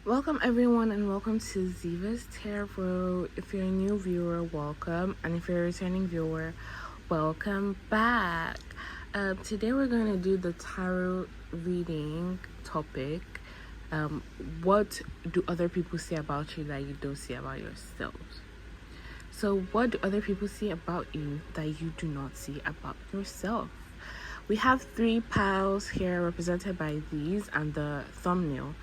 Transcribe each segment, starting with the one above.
Welcome everyone and welcome to Ziva's Tarot. If you're a new viewer, welcome, and if you're a returning viewer, welcome back. Today we're going to do the tarot reading topic. What do other people say about you that you don't see about yourself? So what do other people see about you that you do not see about yourself? We have 3 piles here represented by these and the thumbnail.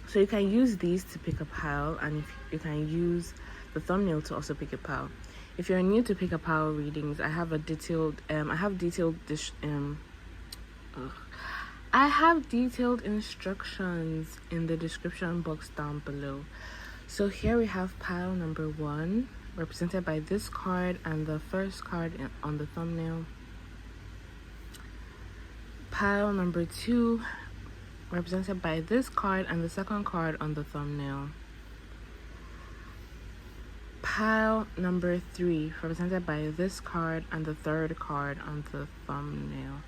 So you can use these to pick a pile, and if you can use the thumbnail to also pick a pile. If you're new to pick a pile readings, I have detailed instructions in the description box down below. So here we have pile number 1, represented by this card and the first card on the thumbnail. Pile number 2, represented by this card and the second card on the thumbnail. Pile number 3, represented by this card and the third card on the thumbnail.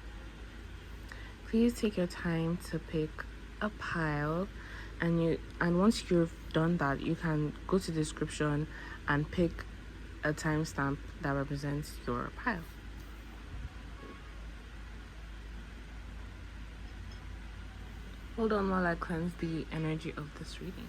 Please take your time to pick a pile, and once you've done that, you can go to the description and pick a timestamp that represents your pile. Hold on while I cleanse the energy of this reading.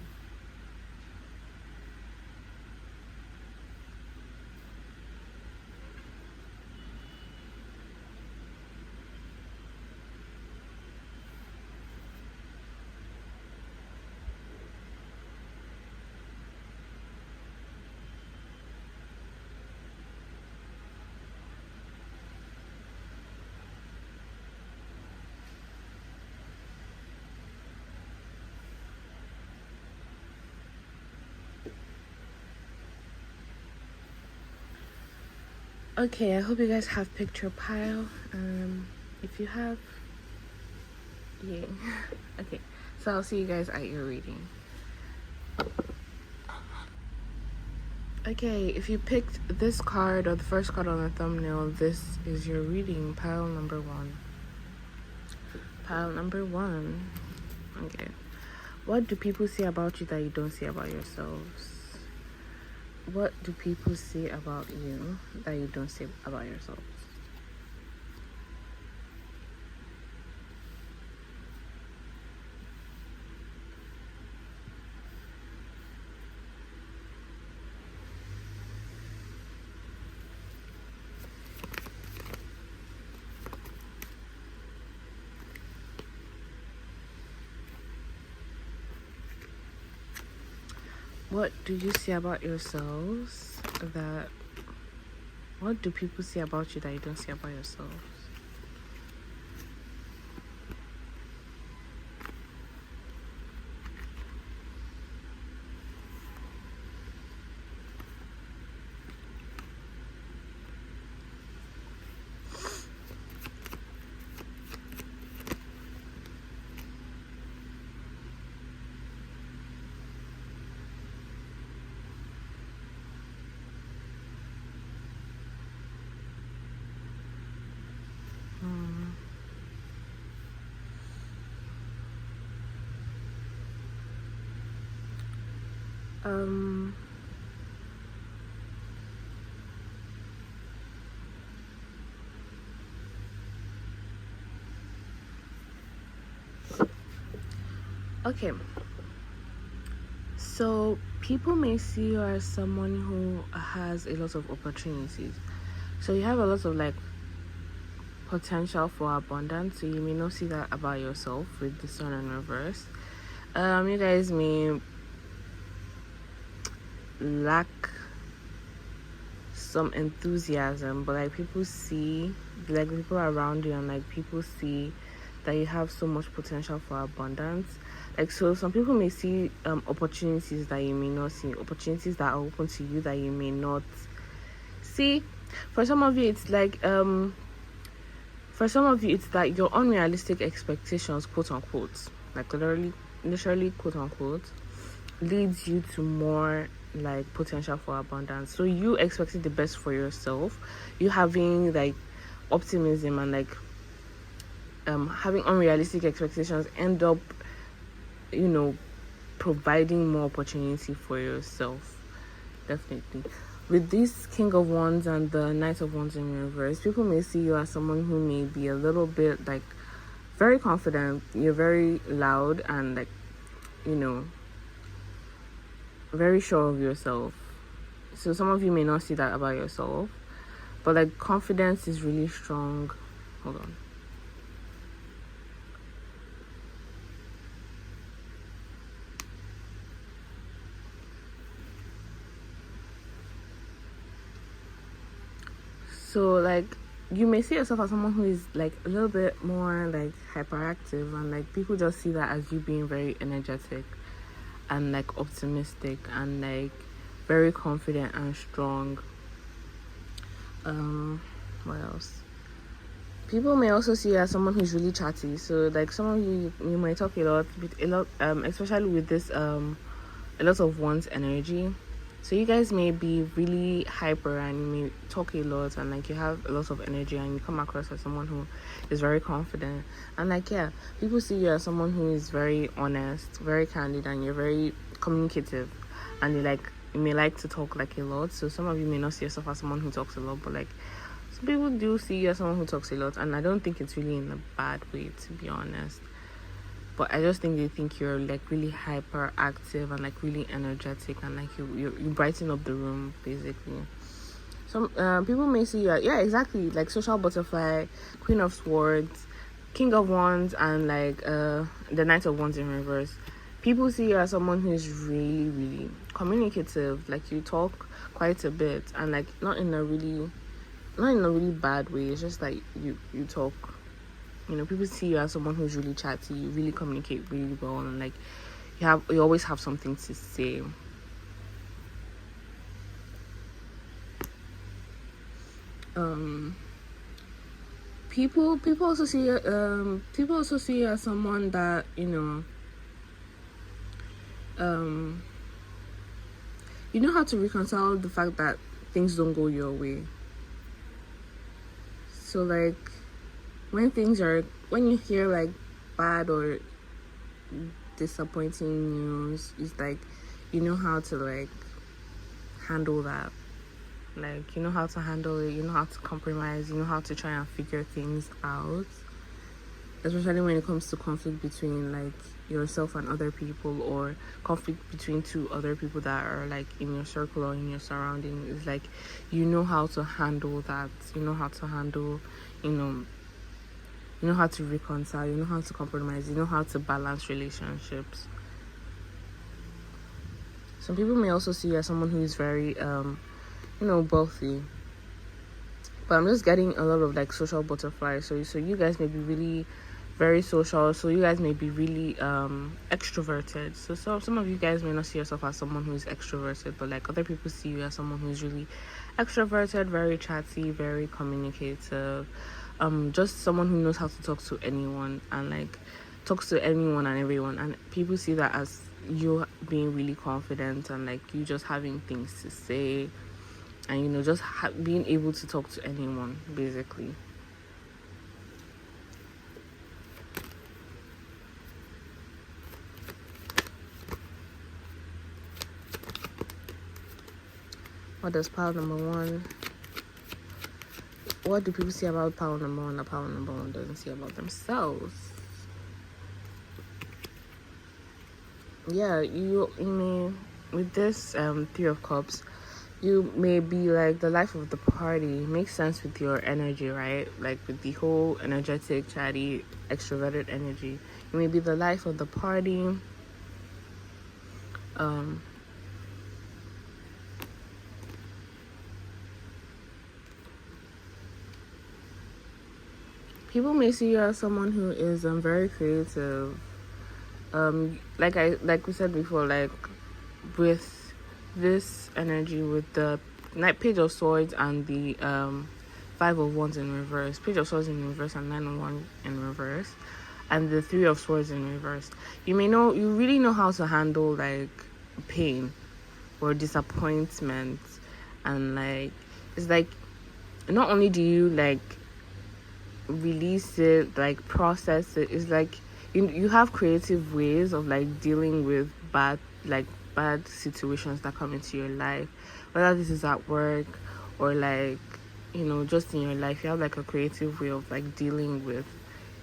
Okay, I hope you guys have picked your pile. If you have, yeah. Okay, so I'll see you guys at your reading. Okay, if you picked this card or the first card on the thumbnail, this is your reading, pile number 1. Pile number 1. Okay. What do people say about you that you don't see about yourselves? What do people say about you that you don't say about yourselves? What do you see about yourselves what do people say about you that you don't see about yourselves? Okay, so people may see you as someone who has a lot of opportunities. So you have a lot of potential for abundance, so you may not see that about yourself with the sun in reverse. You guys may lack some enthusiasm, but people see, people around you, and people see that you have so much potential for abundance. So some people may see opportunities that you may not see, opportunities that are open to you that you may not see. For some of you, it's that your unrealistic expectations, quote unquote, literally quote unquote, leads you to more potential for abundance. So you expecting the best for yourself, you having optimism and having unrealistic expectations end up providing more opportunity for yourself. Definitely. With this King of Wands and the Knight of Wands in reverse, people may see you as someone who may be a little bit like very confident. You're very loud and like, very sure of yourself. So some of you may not see that about yourself, but like confidence is really strong. Hold on. So like you may see yourself as someone who is like a little bit more like hyperactive, and like people just see that as you being very energetic and like optimistic and like very confident and strong. What else? People may also see you as someone who's really chatty. So like some of you might talk a lot, especially with this a lot of one's energy. So you guys may be really hyper and you may talk a lot and like you have a lot of energy and you come across as someone who is very confident. And like people see you as someone who is very honest, very candid, and you're very communicative, and you may like to talk like a lot. So some of you may not see yourself as someone who talks a lot, but like some people do see you as someone who talks a lot, and I don't think it's really in a bad way, to be honest. But I just think they think you're like really hyperactive and like really energetic, and like you brighten up the room basically. Some people may see you exactly, like social butterfly, Queen of Swords, King of Wands, and like the Knight of Wands in reverse. People see you as someone who is really, really communicative. Like you talk quite a bit, and like not in a really bad way. It's just like you talk. People see you as someone who's really chatty, you really communicate really well, and like you always have something to say. People also see you as someone that you know how to reconcile the fact that things don't go your way. So like when you hear like bad or disappointing news, it's like you know how to like handle that. Like you know how to handle it, you know how to compromise, you know how to try and figure things out. Especially when it comes to conflict between like yourself and other people, or conflict between two other people that are like in your circle or in your surrounding. It's like you know how to handle that. You know how to handle, you know how to reconcile, you know how to compromise, you know how to balance relationships. Some people may also see you as someone who is very wealthy. But I'm just getting a lot of like social butterflies. So you guys may be really very social. So you guys may be really extroverted. So some of you guys may not see yourself as someone who is extroverted, but like other people see you as someone who is really extroverted, very chatty, very communicative. Just someone who knows how to talk to anyone and like talks to anyone and everyone. And people see that as you being really confident and like you just having things to say, and just being able to talk to anyone basically. What does pile number one? What do people see about pile number one that pile number one doesn't see about themselves? Yeah, you may, with this Three of Cups, you may be like the life of the party. Makes sense with your energy, right? Like with the whole energetic, chatty, extroverted energy. You may be the life of the party. People may see you as someone who is very creative. Like we said before, like with this energy, with the Page of Swords and the Five of Wands in reverse, Page of Swords in reverse and Nine of Wands in reverse, and the Three of Swords in reverse, you really know how to handle like pain or disappointment, and like it's like not only do you like release it, like process it, it's like you have creative ways of like dealing with bad situations that come into your life, whether this is at work or like just in your life. You have like a creative way of like dealing with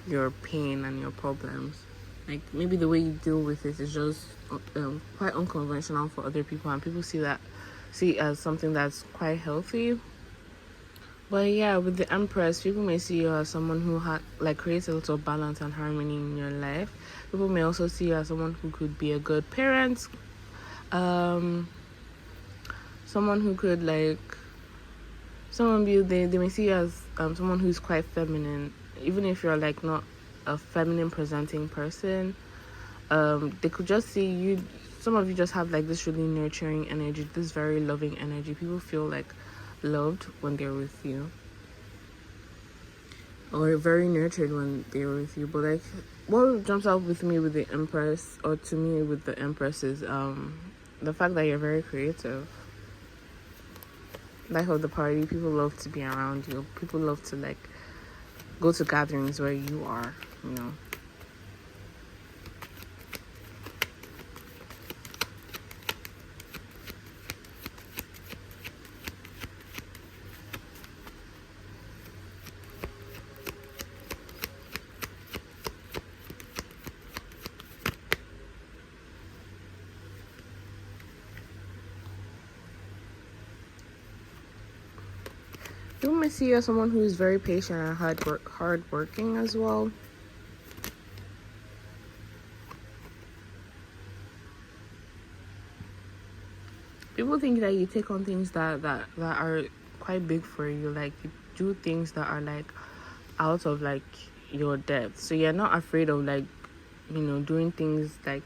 your pain and your problems. Like maybe the way you deal with it is just quite unconventional for other people, and people see it as something that's quite healthy. But yeah, with the Empress, people may see you as someone who creates a lot of balance and harmony in your life. People may also see you as someone who could be a good parent, um, someone who could they may see you as someone who's quite feminine, even if you're like not a feminine presenting person. They could just see you. Some of you just have like this really nurturing energy, this very loving energy. People feel like loved when they're with you, or very nurtured when they're with you. But like, what jumps out with me with the Empress, or to me with the Empress, is the fact that you're very creative. Life of the party, people love to be around you. People love to like go to gatherings where you are. You may see you as someone who is very patient and hardworking as well. People think that you take on things that are quite big for you. Like you do things that are like out of like your depth. So you're not afraid of like doing things like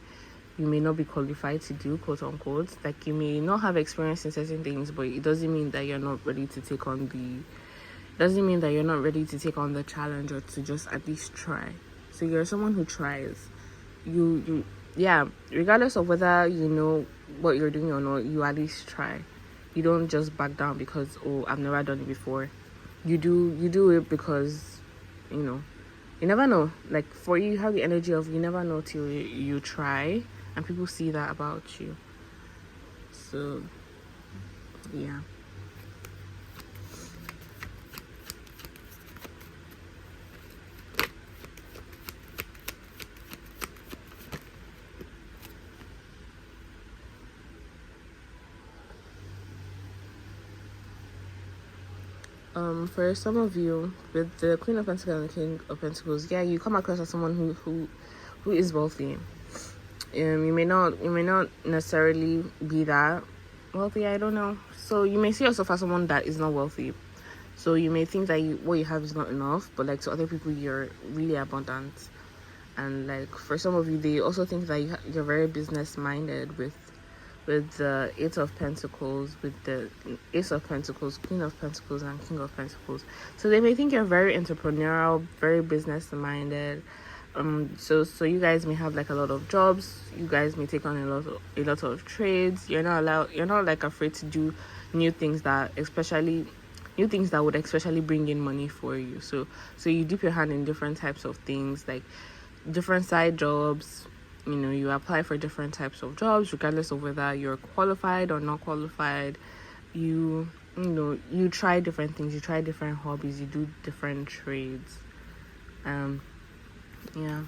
you may not be qualified to do, quote unquote. Like you may not have experience in certain things, but it doesn't mean that you're not ready to take on the challenge, or to just at least try. So you're someone who tries. You yeah, regardless of whether you know what you're doing or not, you at least try. You don't just back down because, oh, I've never done it before. You do it because you never know. Like for you have the energy of you never know till you try, and people see that about you. So yeah. For some of you, with the Queen of Pentacles and the King of Pentacles, yeah, you come across as someone who is wealthy. You may not necessarily be that wealthy. I don't know. So you may see yourself as someone that is not wealthy. So you may think that what you have is not enough, but like to other people, you're really abundant. And like for some of you, they also think that you're very business minded with the Eight of Pentacles, with the Ace of Pentacles, Queen of Pentacles, and King of Pentacles. So they may think you're very entrepreneurial, very business minded. So you guys may have like a lot of jobs. You guys may take on a lot of trades. You're not like afraid to do new things that would especially bring in money for you. So you dip your hand in different types of things, like different side jobs. You apply for different types of jobs regardless of whether you're qualified or not qualified. You try different things, you try different hobbies, you do different trades. Yeah.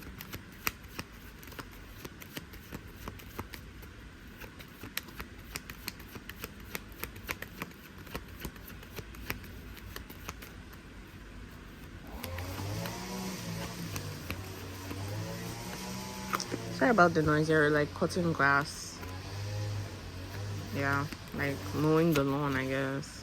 Sorry about the noise. You're like cutting grass. Yeah, like mowing the lawn, I guess.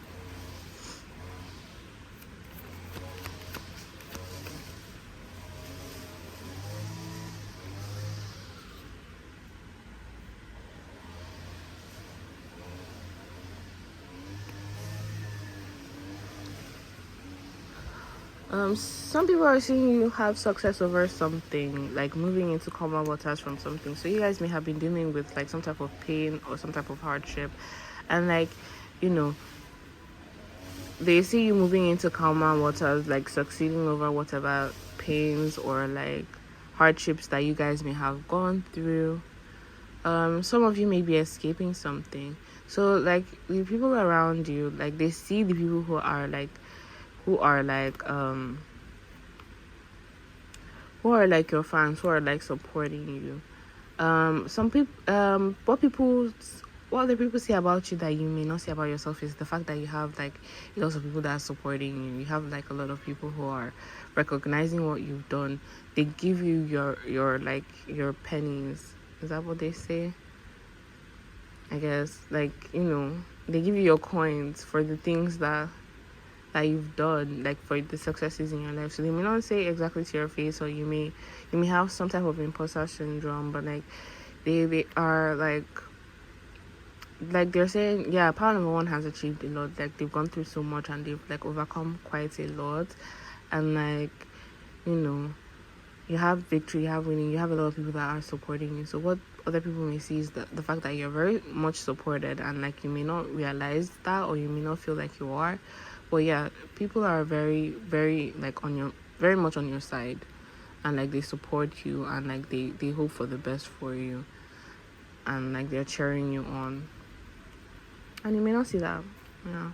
Some people are seeing you have success over something, like moving into calmer waters from something. So you guys may have been dealing with like some type of pain or some type of hardship, and like they see you moving into calmer waters, like succeeding over whatever pains or like hardships that you guys may have gone through. Some of you may be escaping something. So like the people around you, like they see the people who are like your fans, who are like supporting you. Some people what other people say about you that you may not say about yourself is the fact that you have like lots of people that are supporting you. You have like a lot of people who are recognizing what you've done. They give you your like your pennies. Is that what they say? I guess, like, they give you your coins for the things that you've done, like for the successes in your life. So they may not say exactly to your face, or you may have some type of imposter syndrome, but like they are like they're saying, yeah, power number one has achieved a lot. Like they've gone through so much and they've like overcome quite a lot, and like, you have victory, you have winning, you have a lot of people that are supporting you. So what other people may see is the fact that you're very much supported, and like you may not realize that, or you may not feel like you are, but yeah, people are very, very like very much on your side, and like they support you, and like they hope for the best for you, and like they're cheering you on, and you may not see that. Yeah.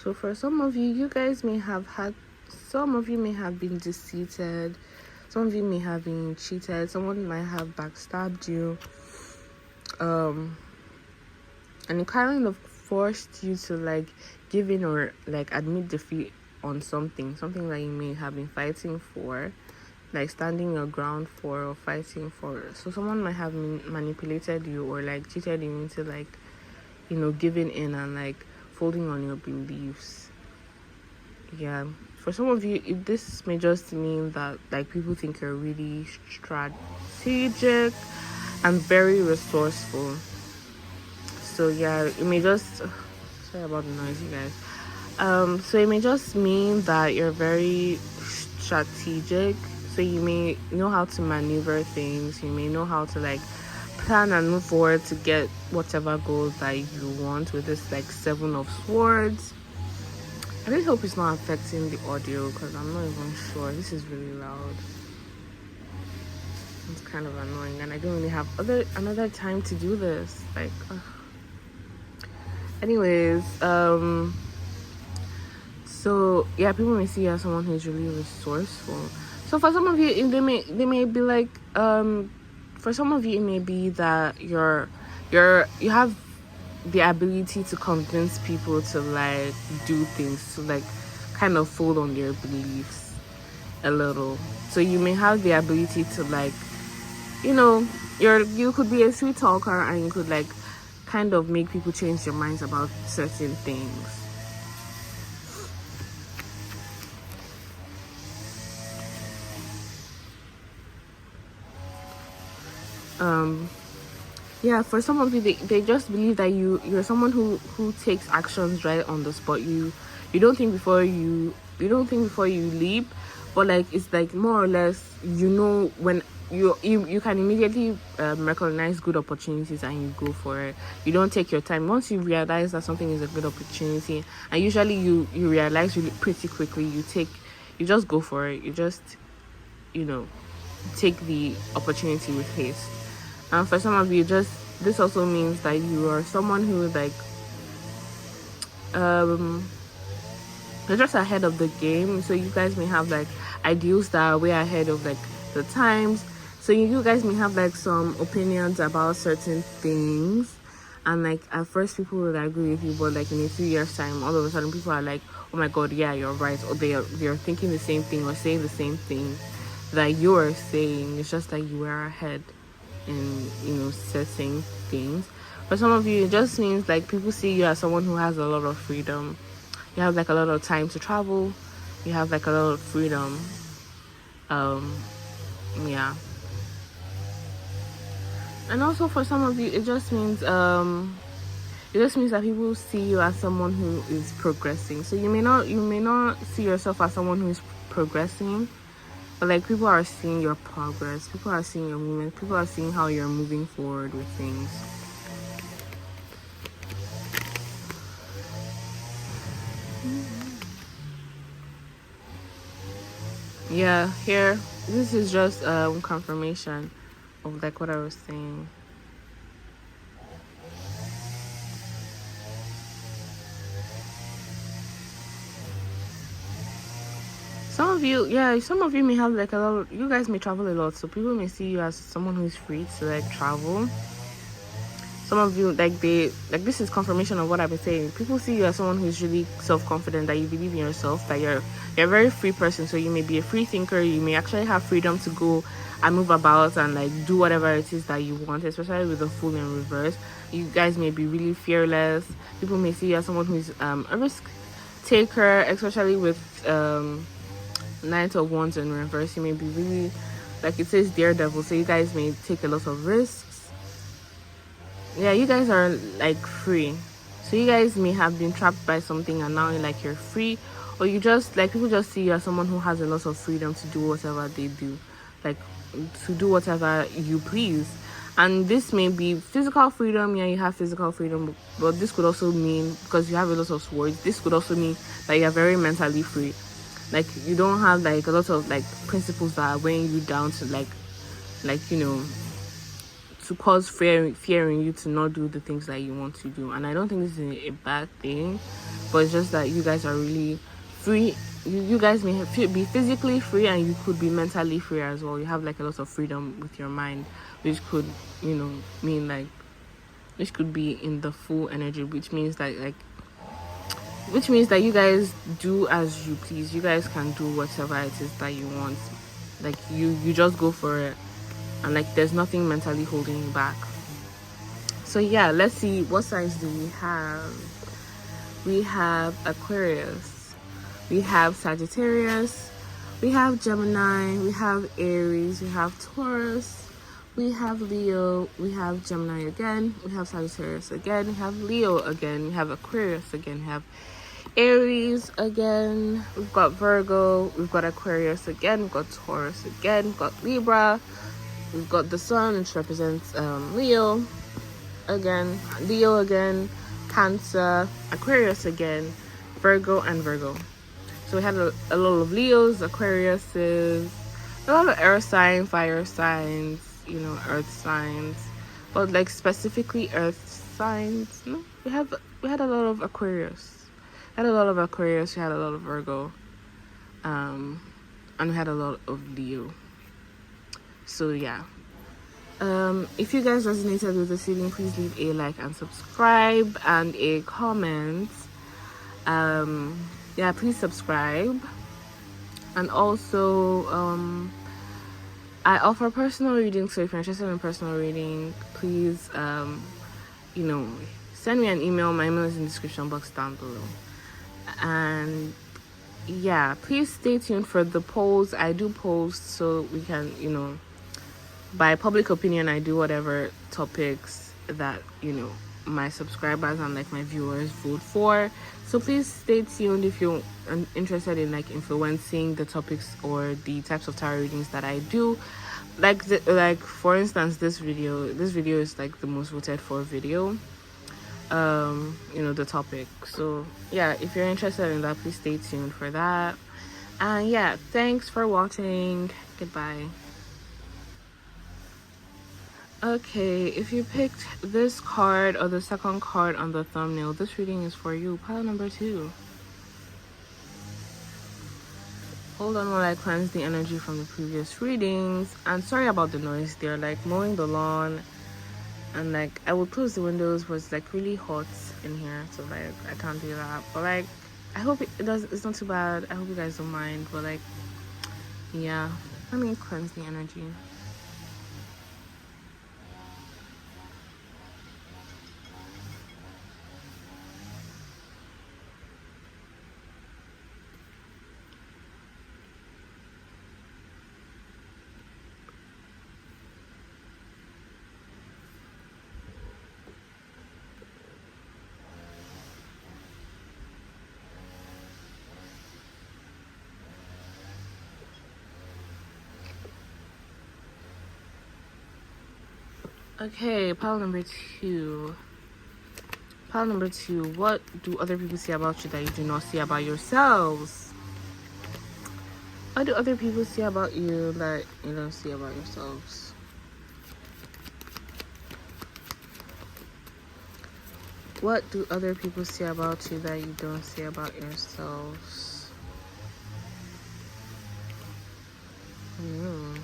So for some of you, you guys may have some of you may have been deceived, some of you may have been cheated, someone might have backstabbed you, and it kind of forced you to like give in or like admit defeat on something that you may have been fighting for, like standing your ground for or fighting for. So someone might have manipulated you or like cheated you into like, giving in and like folding on your beliefs. Yeah, for some of you, this may just mean that like people think you're really strategic and very resourceful. So yeah, it may just sorry about the noise, you guys. So it may just mean that you're very strategic. So you may know how to maneuver things. You may know how to like plan and move forward to get whatever goals that you want with this like 7 of Swords. I really hope it's not affecting the audio, because I'm not even sure. This is really loud. It's kind of annoying, and I don't really have another time to do this. Like, anyways, so yeah, people may see you as someone who's really resourceful. So for some of you, they may be like, for some of you, it may be that you have the ability to convince people to like do things, to like kind of fold on their beliefs a little. So you may have the ability to like, you could be a sweet talker, and you could like kind of make people change their minds about certain things. Yeah, for some of you, they just believe that you're someone who takes actions right on the spot. You don't think before you leap, but like it's like more or less, when you can immediately recognize good opportunities and you go for it. You don't take your time. Once you realize that something is a good opportunity, and usually you realize really pretty quickly, you just go for it. You just take the opportunity with haste. And for some of you, this also means that you are someone who like you're just ahead of the game. So you guys may have like ideals that are way ahead of like the times. So you guys may have like some opinions about certain things, and like at first people would agree with you, but like in a few years time, all of a sudden people are like, oh my god, yeah, you're right, or they're thinking the same thing or saying the same thing that you're saying. It's just like you are ahead in certain things. For some of you, it just means like people see you as someone who has a lot of freedom. You have like a lot of time to travel. You have like a lot of freedom. Yeah. And also for some of you, it just means It just means that people see you as someone who is progressing. So you may not see yourself as someone who is progressing, but like people are seeing your progress, people are seeing your movement, people are seeing how you're moving forward with things. Yeah, here, this is just confirmation of like what I was saying. Some of you may have like a lot. You guys may travel a lot, so people may see you as someone who's free to like travel. Some of you this is confirmation of what I've been saying. People see you as someone who's really self-confident, that you believe in yourself, that you're a very free person. So you may be a free thinker. You may actually have freedom to go and move about and like do whatever it is that you want, especially with the Fool in reverse. You guys may be really fearless. People may see you as someone who's a risk taker, especially with Knight of Wands in reverse. You may be really, like it says, daredevil. So you guys may take a lot of risks. Yeah, you guys are like free. So you guys may have been trapped by something and now like you're free, or you just like people just see you as someone who has a lot of freedom to do whatever they do, like to do whatever you please. And this may be physical freedom. Yeah, you have physical freedom, but this could also mean, because you have a lot of swords, this could also mean that you're very mentally free. Like you don't have like a lot of like principles that are weighing you down to like to cause fear in you to not do the things that you want to do. And I don't think this is a bad thing, but it's just that you guys are really free. You guys may be physically free, and you could be mentally free as well. You have like a lot of freedom with your mind, which could mean like, which could be in the full energy, which means that you guys do as you please. You guys can do whatever it is that you want. Like you just go for it, and like there's nothing mentally holding you back. So yeah, let's see, what signs do we have? We have Aquarius, we have Sagittarius, we have Gemini, we have Aries, we have Taurus, we have Leo, we have Gemini again, we have Sagittarius again, we have Leo again, we have Aquarius again, we have Aries again, we've got Virgo, we've got Aquarius again, we've got Taurus again, we've got Libra, we've got the Sun, which represents Leo again, Cancer, Aquarius again, Virgo, and Virgo. So we had a lot of Leos, Aquariuses, a lot of air signs, fire signs, earth signs, but like specifically earth signs. No, we had a lot of Aquarius. We had a lot of Aquarius. We had a lot of Virgo, and we had a lot of Leo. So yeah. If you guys resonated with this reading, please leave a like and subscribe and a comment. Yeah, please subscribe. And also, I offer personal readings, so if you're interested in personal reading, please, send me an email. My email is in the description box down below. And yeah, please stay tuned for the polls. I do polls so we can, by public opinion, I do whatever topics that, my subscribers and like my viewers vote for. So please stay tuned if you're interested in like influencing the topics or the types of tarot readings that I do. Like for instance, this video is like the most voted for video, the topic. So yeah, if you're interested in that, please stay tuned for that. And yeah, thanks for watching. Goodbye. Okay, if you picked this card or the second card on the thumbnail, this reading is for you. Pile number 2. Hold on while I cleanse the energy from the previous readings. And sorry about the noise. They're like mowing the lawn, and like I would close the windows, but it's like really hot in here, so like I can't do that. But like I hope it's not too bad. I hope you guys don't mind. But like, yeah, let me cleanse the energy. Okay, pile number two. Pile number two. What do other people see about you that you do not see about yourselves? What do other people see about you that you don't see about yourselves? What do other people see about you that you don't see about yourselves? Mm.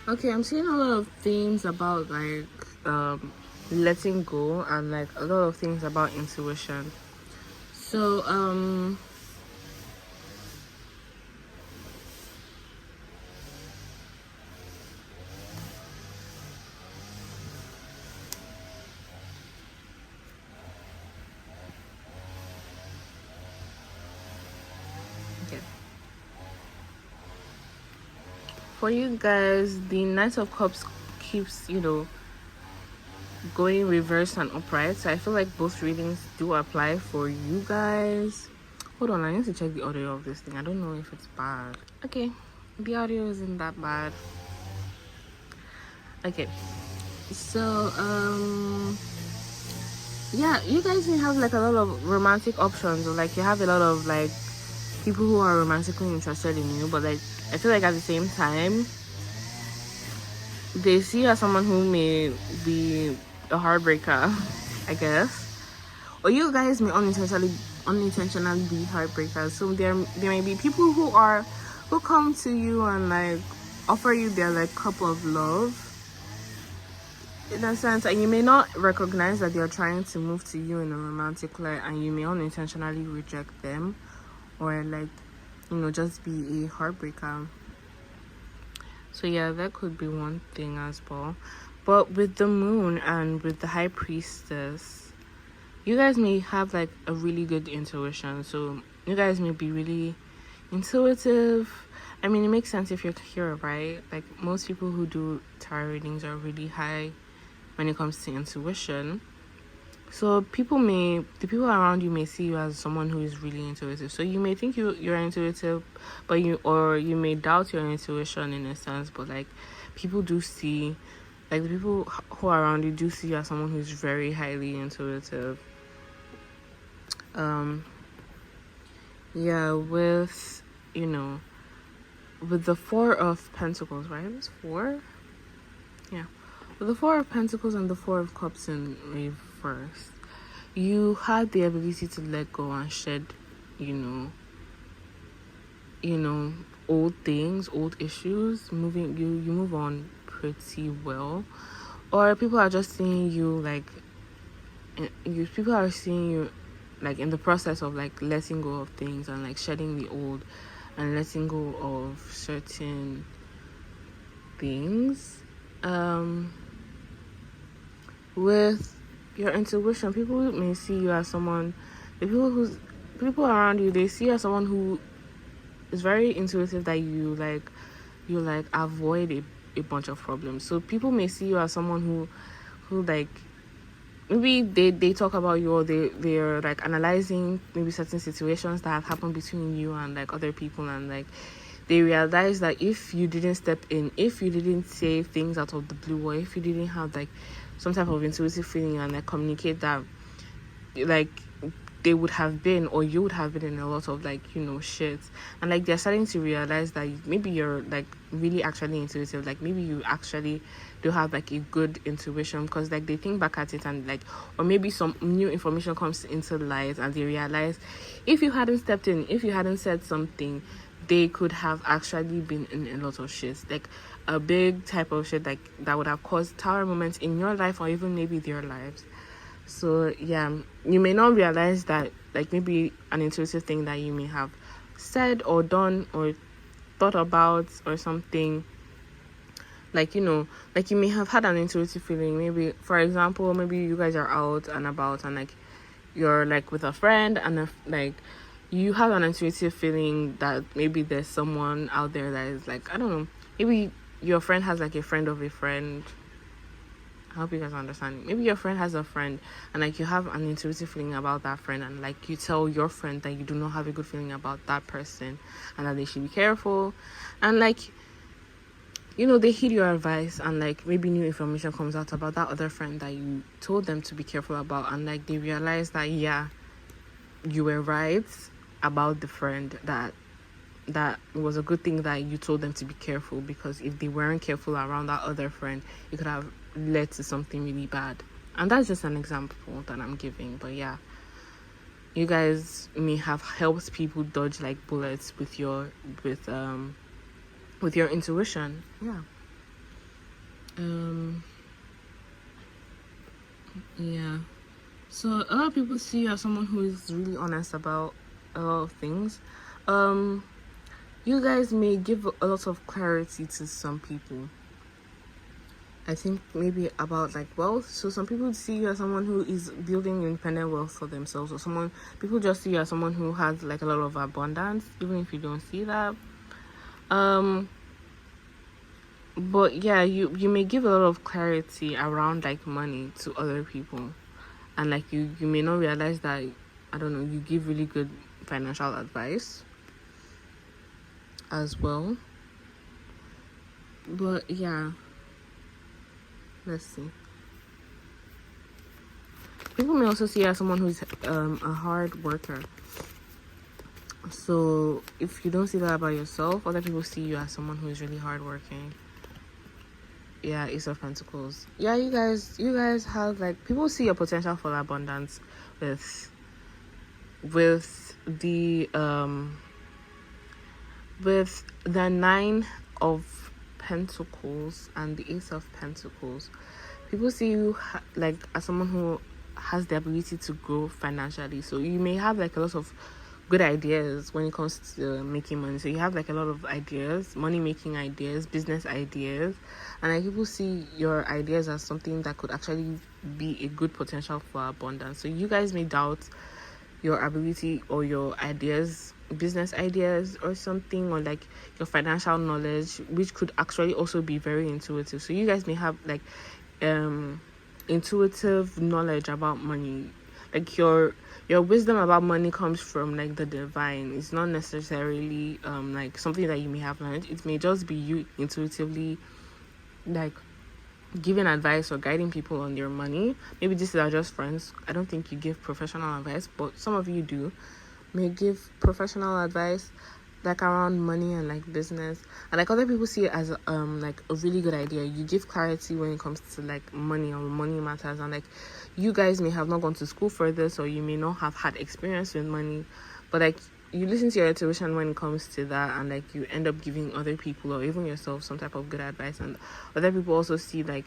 Okay, I'm seeing a lot of things about like letting go and like a lot of things about intuition. So okay. For you guys, the Knight of Cups keeps, going reverse and upright. So I feel like both readings do apply for you guys. Hold on, I need to check the audio of this thing. I don't know if it's bad. Okay, the audio isn't that bad. Okay, so yeah, you guys may have like a lot of romantic options, or like you have a lot of like people who are romantically interested in you, but like I feel like at the same time they see you as someone who may be a heartbreaker, I guess. Or you guys may unintentionally be heartbreakers. So there may be people who come to you and like offer you their like cup of love in a sense, and you may not recognize that they're trying to move to you in a romantic light, and you may unintentionally reject them, or like just be a heartbreaker. So yeah, that could be one thing as well. But with the moon and with the high priestess, you guys may have like a really good intuition. So you guys may be really intuitive. I mean, it makes sense if you're here, right? Like most people who do tarot readings are really high when it comes to intuition. So the people around you may see you as someone who is really intuitive. So you may think you're intuitive, but you may doubt your intuition in a sense. But like people do see, like the people who are around you do see you as someone who's very highly intuitive. Yeah, with with the Four of Pentacles, right? It's four. Yeah. With the Four of Pentacles and the Four of Cups in reverse, you had the ability to let go and shed, old things, old issues. You move on pretty well, or people are just seeing you like, people are seeing you like in the process of like letting go of things and like shedding the old and letting go of certain things. With your intuition, people may see you as someone, people around you, they see you as someone who is very intuitive, that you avoid a bunch of problems. So people may see you as someone who like, maybe they talk about you, or they're like analyzing maybe certain situations that have happened between you and like other people, and like they realize that if you didn't step in, if you didn't say things out of the blue, or if you didn't have like some type of intuitive feeling and like communicate that, like they would have been, or you would have been in a lot of like shit. And like they're starting to realize that maybe you're like really actually intuitive, like maybe you actually do have like a good intuition, because like they think back at it and like, or maybe some new information comes into light and they realize if you hadn't stepped in, if you hadn't said something, they could have actually been in a lot of shit, like a big type of shit, like that would have caused tower moments in your life or even maybe their lives. So yeah, you may not realize that like maybe an intuitive thing that you may have said or done or thought about or something Like, like you may have had an intuitive feeling. Maybe, for example, maybe you guys are out and about, and like you're like with a friend, and like you have an intuitive feeling that maybe there's someone out there that is like, I don't know, maybe your friend has like a friend of a friend. I hope you guys understand. Maybe your friend has a friend, and like you have an intuitive feeling about that friend, and like you tell your friend that you do not have a good feeling about that person, and that they should be careful, and like, they heed your advice, and like maybe new information comes out about that other friend that you told them to be careful about, and like they realize that, yeah, you were right about the friend, that was a good thing that you told them to be careful, because if they weren't careful around that other friend, it could have led to something really bad. And that's just an example that I'm giving. But yeah, you guys may have helped people dodge like bullets with your intuition. Yeah. Yeah. So a lot of people see you as someone who is really honest about a lot of things. You guys may give a lot of clarity to some people. I think maybe about like wealth. So some people see you as someone who is building independent wealth for themselves, or people just see you as someone who has like a lot of abundance, even if you don't see that. But yeah, you may give a lot of clarity around like money to other people, and like you may not realize that, I don't know, you give really good financial advice as well. But yeah, let's see. People may also see you as someone who's a hard worker. So if you don't see that about yourself, other people see you as someone who is really hardworking. Yeah, Ace of Pentacles. Yeah, you guys have like, people see your potential for abundance with the with the Nine of Pentacles and the Ace of Pentacles. People see you like as someone who has the ability to grow financially. So you may have like a lot of good ideas when it comes to making money. So you have like a lot of ideas, money making ideas, business ideas, and like people see your ideas as something that could actually be a good potential for abundance. So you guys may doubt your ability or your ideas, business ideas or something, or like your financial knowledge, which could actually also be very intuitive. So you guys may have like intuitive knowledge about money. Like your wisdom about money comes from like the divine. It's not necessarily like something that you may have learned. It may just be you intuitively like giving advice or guiding people on their money. Maybe these are just friends. I don't think you give professional advice, but some of you do may give professional advice like around money and like business, and like other people see it as like a really good idea. You give clarity when it comes to like money or money matters, and like you guys may have not gone to school for this, or you may not have had experience with money, but like you listen to your intuition when it comes to that, and like you end up giving other people or even yourself some type of good advice. And other people also see like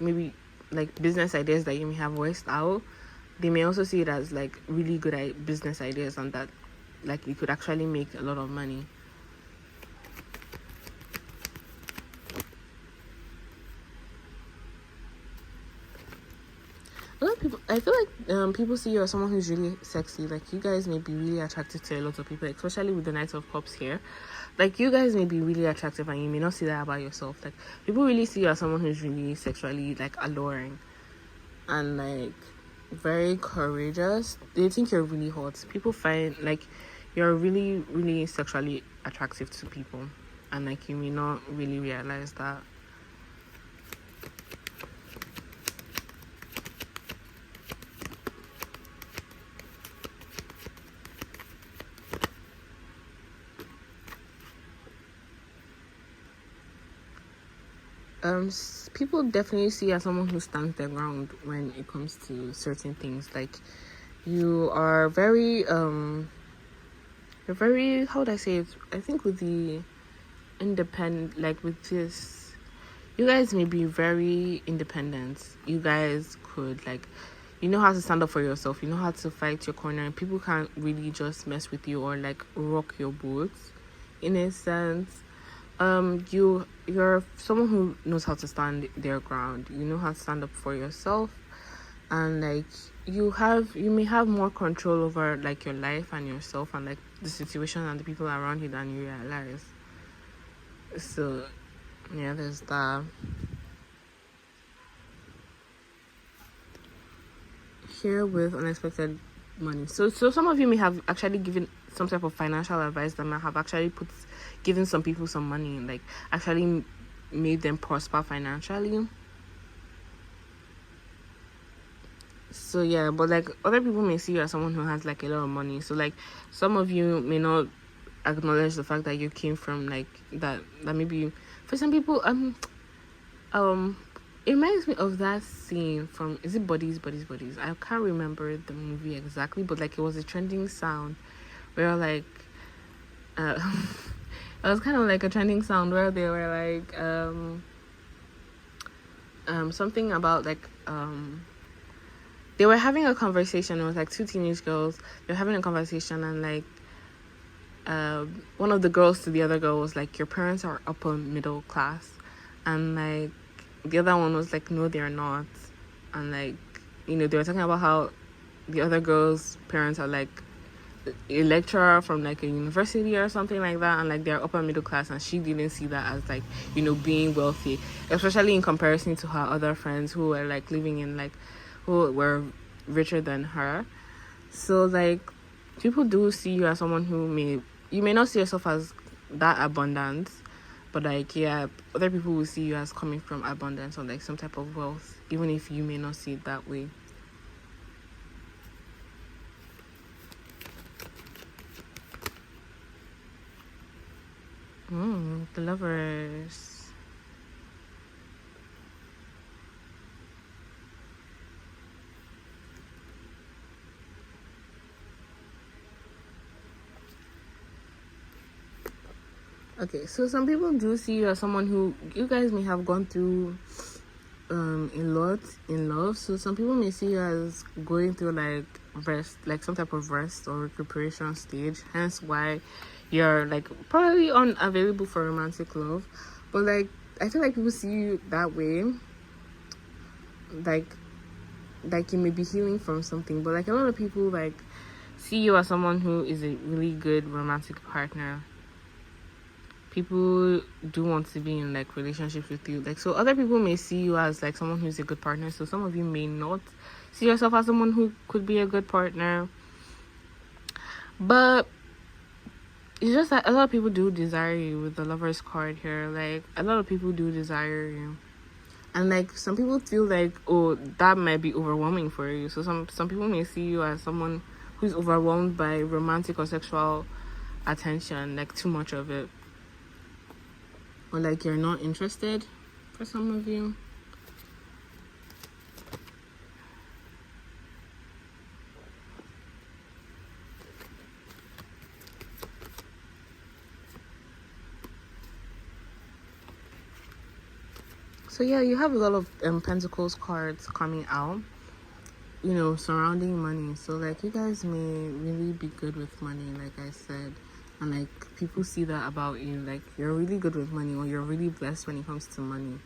maybe like business ideas that you may have voiced out. They may also see it as like really good business ideas, and that like you could actually make a lot of money. A lot of people, I feel like people see you as someone who's really sexy. Like you guys may be really attractive to a lot of people, especially with the Knight of Cups here. Like you guys may be really attractive, and you may not see that about yourself. Like people really see you as someone who's really sexually like alluring and like very courageous. They think you're really hot. People find like you're really, really sexually attractive to people, and like you may not really realize that. People definitely see you as someone who stands their ground when it comes to certain things. Like you are very you're very, how would I say it? I think with the independent, like with this, you guys may be very independent. You guys could like, you know how to stand up for yourself. You know how to fight your corner, and people can't really just mess with you or like rock your boat, in a sense. you're someone who knows how to stand their ground. You know how to stand up for yourself, and like you may have more control over like your life and yourself and like the situation and the people around you than you realize. So yeah, there's that. Here with unexpected money. So some of you may have actually given some type of financial advice that might have actually given some people some money, like actually made them prosper financially. So yeah, but like other people may see you as someone who has like a lot of money. So like some of you may not acknowledge the fact that you came from like that maybe for some people it reminds me of that scene from, is it Bodies? I can't remember the movie exactly, but like it was a trending sound where like it was kind of like a trending sound where they were like something about like they were having a conversation. It was like two teenage girls. They were having a conversation, and like one of the girls to the other girl was like, your parents are upper middle class, and like the other one was like, no, they're not. And like, you know, they were talking about how the other girl's parents are like a lecturer from like a university or something like that, and like they're upper middle class, and she didn't see that as like, you know, being wealthy, especially in comparison to her other friends who were like living in like, who were richer than her. So like people do see you as someone who you may not see yourself as that abundant, but like yeah, other people will see you as coming from abundance or like some type of wealth, even if you may not see it that way. The Lovers. Okay, so some people do see you as someone who, you guys may have gone through a lot in love. So some people may see you as going through like rest, like some type of rest or recuperation stage, hence why you're like probably unavailable for romantic love. But like I feel like people see you that way, like you may be healing from something. But like a lot of people like see you as someone who is a really good romantic partner. People do want to be in like relationships with you, like, so other people may see you as like someone who's a good partner. So some of you may not see yourself as someone who could be a good partner, but it's just that a lot of people do desire you with the Lovers card here. Like a lot of people do desire you, and like some people feel like, oh, that might be overwhelming for you. So some people may see you as someone who's overwhelmed by romantic or sexual attention, like too much of it, or like you're not interested for some of you. So yeah, you have a lot of Pentacles cards coming out, you know, surrounding money. So like you guys may really be good with money, like I said, and like people see that about you, like you're really good with money, or you're really blessed when it comes to money.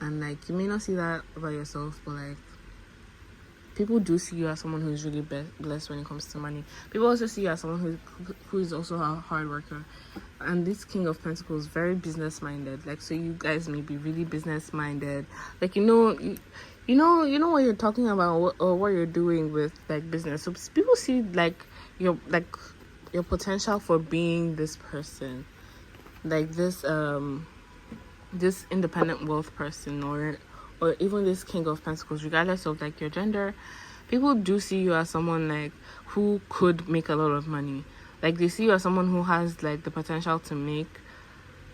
And like you may not see that about yourself, but like people do see you as someone who's really blessed when it comes to money. People also see you as someone who is also a hard worker. And this King of Pentacles, very business minded. Like, so you guys may be really business minded. Like, you know what you're talking about, or what you're doing with like business. So people see like your potential for being this person, like this independent wealth person, or even this King of Pentacles, regardless of like your gender. People do see you as someone like who could make a lot of money. Like they see you as someone who has like the potential to make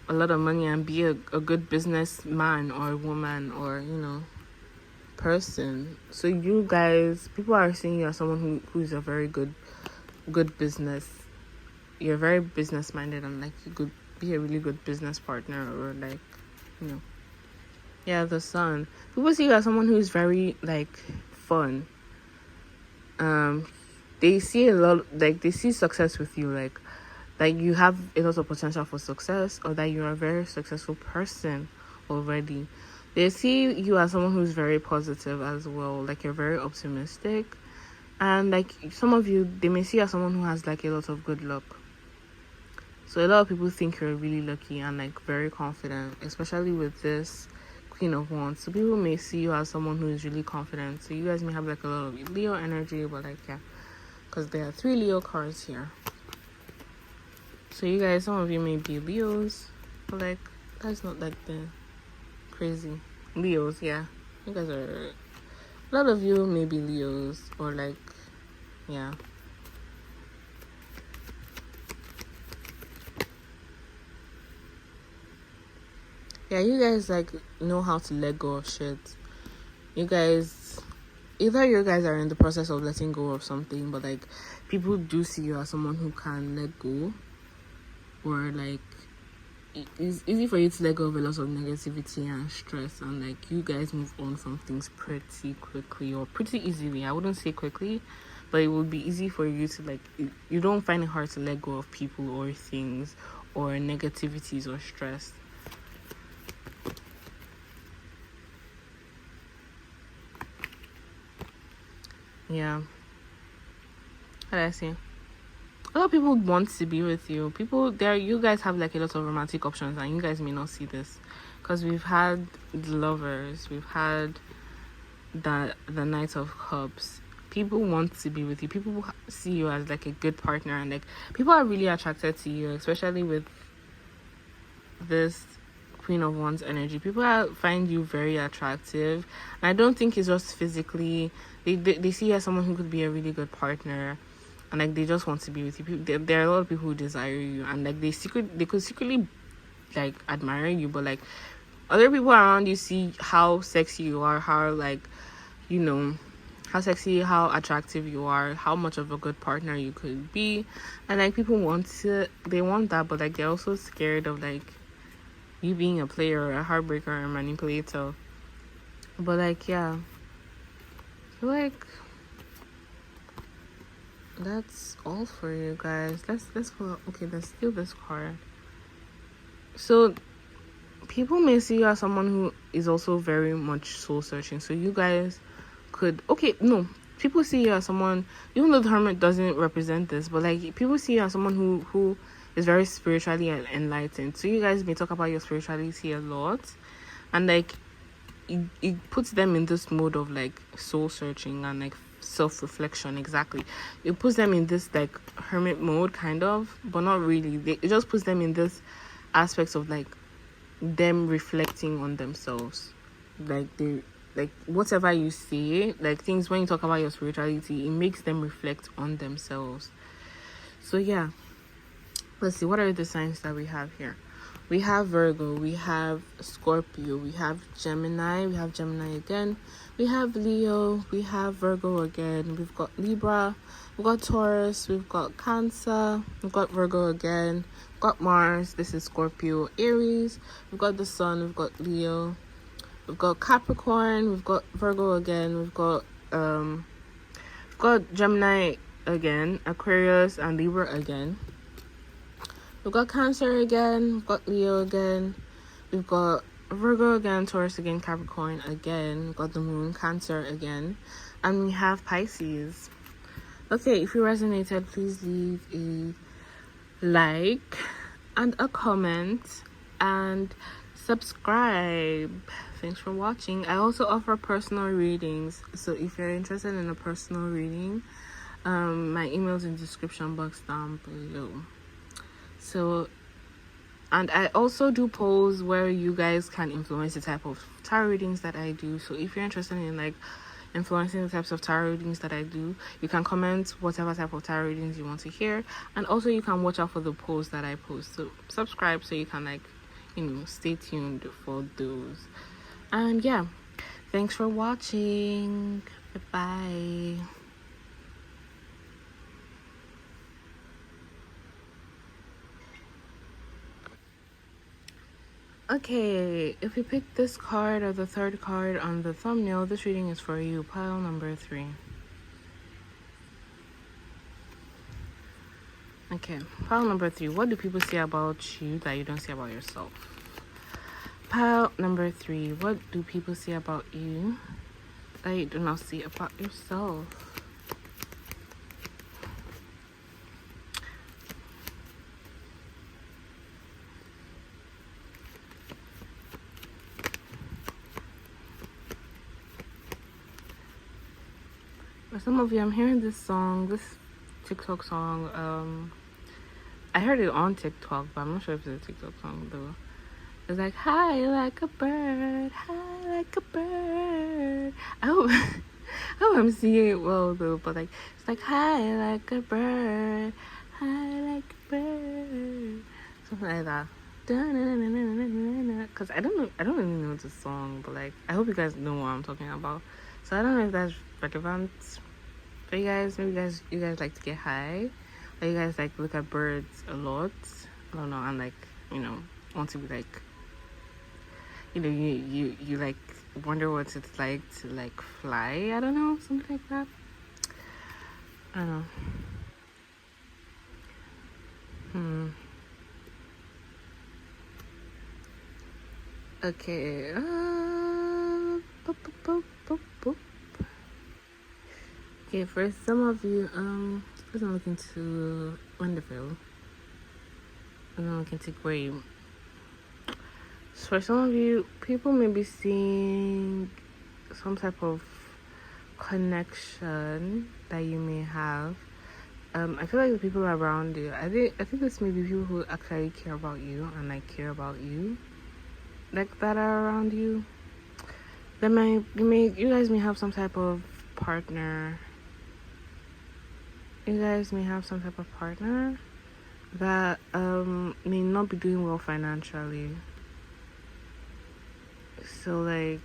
a lot of money and be a good businessman or woman, or you know, person. So you guys, people are seeing you as someone who's a very good business. You're very business minded, and like you could be a really good business partner, or like, you know. Yeah, the Sun. People see you as someone who's very like fun. They see a lot, like they see success with you. Like like you have a lot of potential for success, or that you're a very successful person already. They see you as someone who's very positive as well, like you're very optimistic. And like some of you, they may see you as someone who has like a lot of good luck. So a lot of people think you're really lucky and like very confident, especially with this Queen of Wands. So people may see you as someone who is really confident. So you guys may have like a lot of Leo energy, but like, yeah, because there are 3 Leo cards here. So you guys, some of you may be Leos, but like, that's not like the crazy Leos. Yeah, you guys are, a lot of you may be Leos, or like, yeah. Yeah, you guys like know how to let go of shit. You guys, either you guys are in the process of letting go of something, but like people do see you as someone who can let go, or like it's easy for you to let go of a lot of negativity and stress, and like you guys move on from things pretty quickly, or pretty easily. I wouldn't say quickly, but it would be easy for you to like, you don't find it hard to let go of people or things or negativities or stress. Yeah. How do I say? A lot of people want to be with you. People there, you guys have like a lot of romantic options, and you guys may not see this because we've had the Lovers, we've had the Knight of Cups. People want to be with you. People see you as like a good partner, and like people are really attracted to you, especially with this Queen of Wands energy. People find you very attractive, and I don't think it's just physically. They see you as someone who could be a really good partner, and like they just want to be with you. There are a lot of people who desire you, and like they could secretly like admire you, but like other people around you see how sexy you are, how like, you know, how sexy, how attractive you are, how much of a good partner you could be, and like people want that, but like they're also scared of like you being a player or a heartbreaker or a manipulator. But like, yeah, I feel like that's all for you guys. Let's pull up. Okay, let's steal this card. So people may see you as someone who is also very much soul searching. So you guys could, people see you as someone, even though the Hermit doesn't represent this, but like people see you as someone who is very spiritually enlightened. So you guys may talk about your spirituality a lot, and like it puts them in this mode of like soul searching and like self-reflection. Exactly, it puts them in this like hermit mode kind of, but not really. It just puts them in this aspects of like them reflecting on themselves. Like they, like whatever you say, like things, when you talk about your spirituality, it makes them reflect on themselves. So yeah, let's see, what are the signs that we have here? We have Virgo, we have Scorpio, we have Gemini again, we have Leo, we have Virgo again, we've got Libra, we've got Taurus, we've got Cancer, we've got Virgo again, we've got Mars, this is Scorpio, Aries, we've got the Sun, we've got Leo, we've got Capricorn, we've got Virgo again, we've got Gemini again, Aquarius, and Libra again. We've got Cancer again, we've got Leo again, we've got Virgo again, Taurus again, Capricorn again, we've got the Moon, Cancer again, and we have Pisces. Okay, if you resonated, please leave a like and a comment and subscribe. Thanks for watching. I also offer personal readings, so if you're interested in a personal reading, my email is in the description box down below. So, and I also do polls where you guys can influence the type of tarot readings that I do. So if you're interested in like influencing the types of tarot readings that I do, you can comment whatever type of tarot readings you want to hear, and also you can watch out for the polls that I post. So subscribe so you can like, stay tuned for those. And yeah, thanks for watching. Bye. Okay, if you picked this card or the third card on the thumbnail, this reading is for you, pile number 3. Okay. Okay, pile number 3. What do people say about you that you don't say about yourself? Pile number 3. What do people say about you that you do not see about yourself? For some of you, I'm hearing this TikTok song. I heard it on TikTok, but I'm not sure if it's a TikTok song though. It's like, high like a bird, high like a bird. I hope, I hope I'm singing it well though, but like, it's like, high like a bird, high like a bird. Something like that. Because I don't really know the song, but like, I hope you guys know what I'm talking about. So I don't know if that's relevant for you guys. Maybe you guys like to get high. Or you guys like look at birds a lot. I don't know, and like, want to be like, you like wonder what it's like to like fly. I don't know, something like that. I don't know. Okay. Boop, boop, boop, boop. Okay, for some of you, first I'm looking to wonderful. And I'm looking to great. So for some of you, people may be seeing some type of connection that you may have. I feel like the people around you, I think this may be people who actually care about you and like care about you, like that are around you. You guys may have some type of partner. You guys may have some type of partner that may not be doing well financially. So like,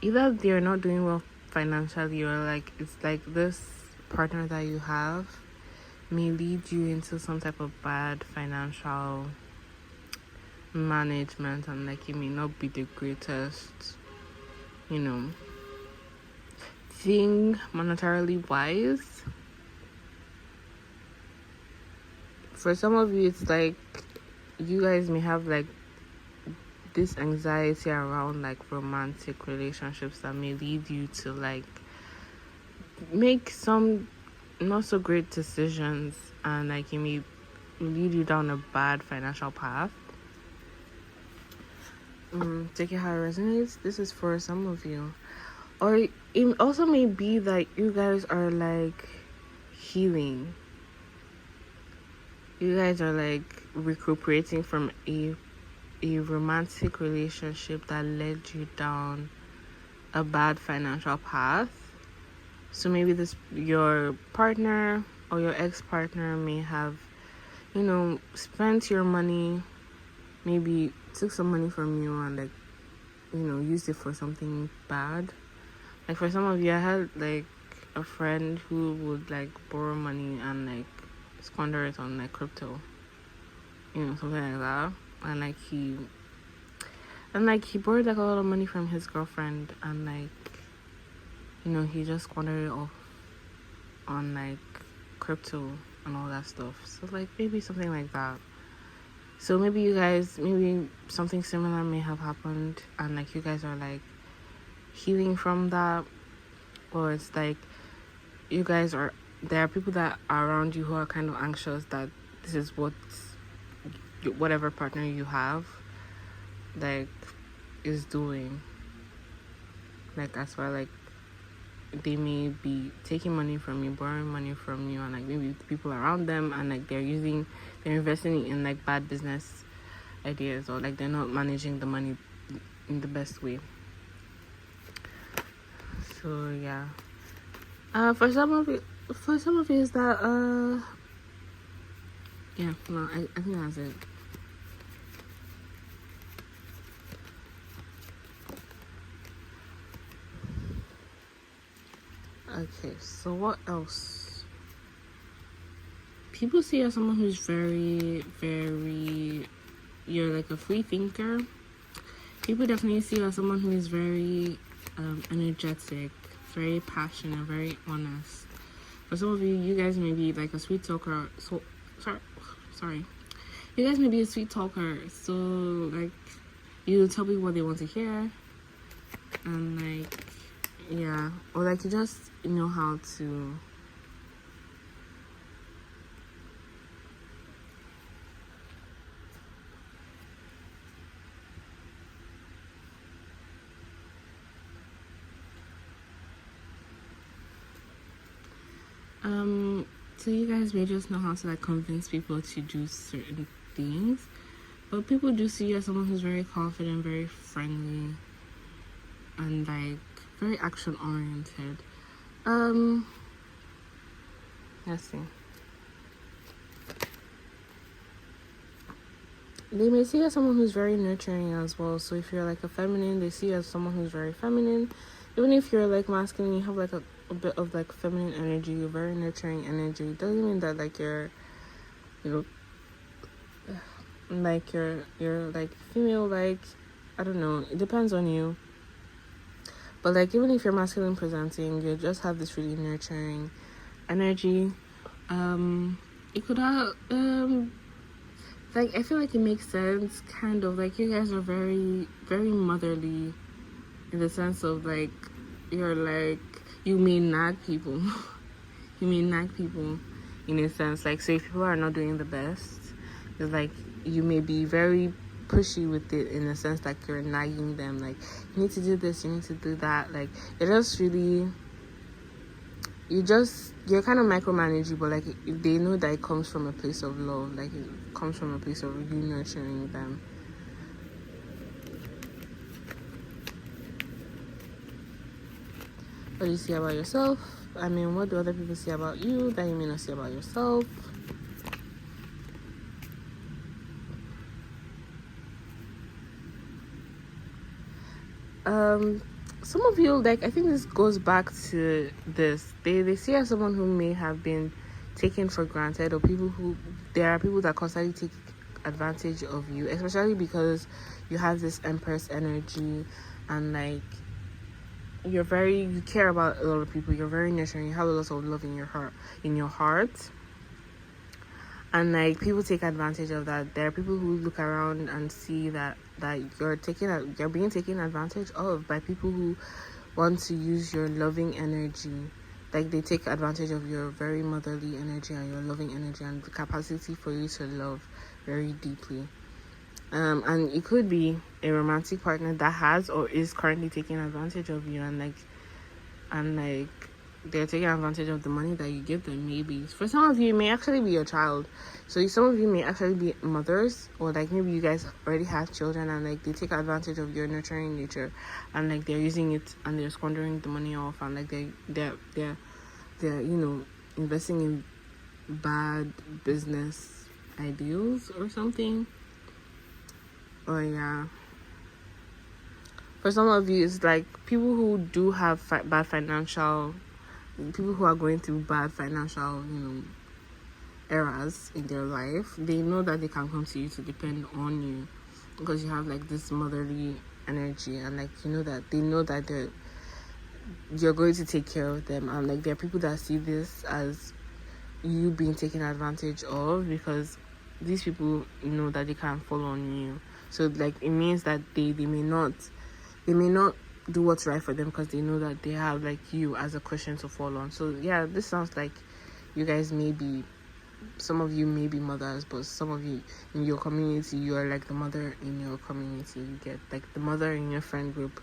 either they're not doing well financially, or like it's like this partner that you have may lead you into some type of bad financial management, and like it may not be the greatest, thing monetarily wise. For some of you, it's like you guys may have like this anxiety around like romantic relationships that may lead you to like make some not so great decisions, and like it may lead you down a bad financial path. Take it how it resonates. This is for some of you. Or it also may be that you guys are like healing. You guys are like recuperating from a romantic relationship that led you down a bad financial path. So maybe your partner or your ex-partner may have, spent your money, maybe took some money from you and like, used it for something bad. Like for some of you, I had like a friend who would like borrow money and like squander it on like crypto, something like that. And he borrowed like a lot of money from his girlfriend, and like, he just squandered it off on like crypto and all that stuff. So like maybe something like that. So maybe something similar may have happened, and like you guys are like healing from that. Or it's like there are people that are around you who are kind of anxious that this is whatever partner you have like is doing. Like as far like they may be taking money from you, borrowing money from you, and like maybe the people around them, and like they're investing in like bad business ideas, or like they're not managing the money in the best way. So yeah. For some of you is that yeah, no, I think that's it. Okay, so what else? People see you as someone who's very, very, you're like a free thinker. People definitely see you as someone who is very energetic, very passionate, very honest. For some of you, you guys may be like a sweet talker. So sorry. You guys may be a sweet talker, so like you tell people what they want to hear, and like yeah, or like you just know how to. So you guys may just know how to like convince people to do certain things, but people do see you as someone who's very confident, very friendly, and like very action oriented. Let's see. They may see you as someone who's very nurturing as well. So if you're like a feminine, they see you as someone who's very feminine. Even if you're like masculine, you have like a bit of like feminine energy, you're very nurturing energy. It doesn't mean that like you're, you know, like you're like female, like I don't know. It depends on you. But like even if you're masculine presenting, you just have this really nurturing energy. It could have like I feel like it makes sense, kind of like you guys are very very motherly in the sense of like you're like you may nag people. You may nag people in a sense, like so if people are not doing the best, it's like you may be very pushy with it in the sense like you're nagging them, like you need to do this, you need to do that, like it just really you're kind of micromanaging, but like they know that it comes from a place of love, like it comes from a place of you nurturing them. What do you see about yourself? I mean, what do other people see about you that you may not see about yourself? Some of you, like I think this goes back to this. They see as someone who may have been taken for granted, or there are people that constantly take advantage of you, especially because you have this empress energy, and like you care about a lot of people, you're very nurturing, you have a lot of love in your heart, and like people take advantage of that. There are people who look around and see that you're being taken advantage of by people who want to use your loving energy. Like they take advantage of your very motherly energy and your loving energy and the capacity for you to love very deeply. And it could be a romantic partner that has or is currently taking advantage of you, and like they're taking advantage of the money that you give them. Maybe for some of you, it may actually be your child. So some of you may actually be mothers, or like maybe you guys already have children, and like they take advantage of your nurturing nature, and like they're using it and they're squandering the money off, and like they're investing in bad business ideals or something. Or yeah, for some of you, it's like people who do have bad financial, people who are going through bad financial, eras in their life. They know that they can come to you to depend on you because you have like this motherly energy, and like they know that you're going to take care of them, and like there are people that see this as you being taken advantage of because these people know that they can't fall on you. So like it means that they may not do what's right for them because they know that they have like you as a cushion to fall on. So yeah, this sounds like you guys some of you may be mothers, but some of you in your community, you are like the mother in your community. You get like the mother in your friend group,